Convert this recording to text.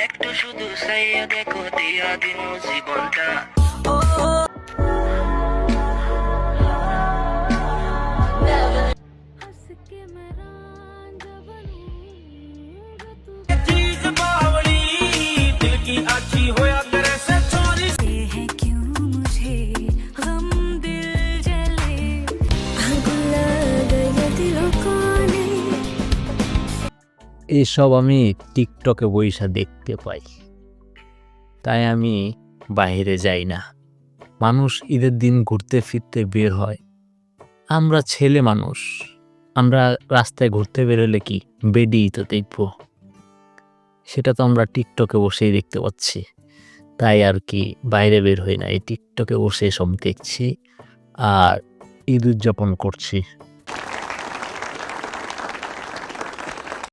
একটু শুধু চাইয়া দেখো দিয়া দিন জীবনটা। चीज बावली दिल की अच्छी होया करे से चोरी है क्यों मुझे गम दिल जले आग लग गया दिलों को ने এসব আমি টিকটকে বইসা দেখতে পাই, তাই আমি বাইরে যাই না। মানুষ ঈদের দিন ঘুরতে ফিরতে বের হয়, আমরা ছেলে মানুষ, আমরা রাস্তায় ঘুরতে বেরোলে কি বেডিই তো দেখব, সেটা তো আমরা টিকটকে বসেই দেখতে পাচ্ছি। তাই আর কি বাইরে বের হই না, এই টিকটকে বসে সব দেখছি আর ঈদ উদযাপন করছি।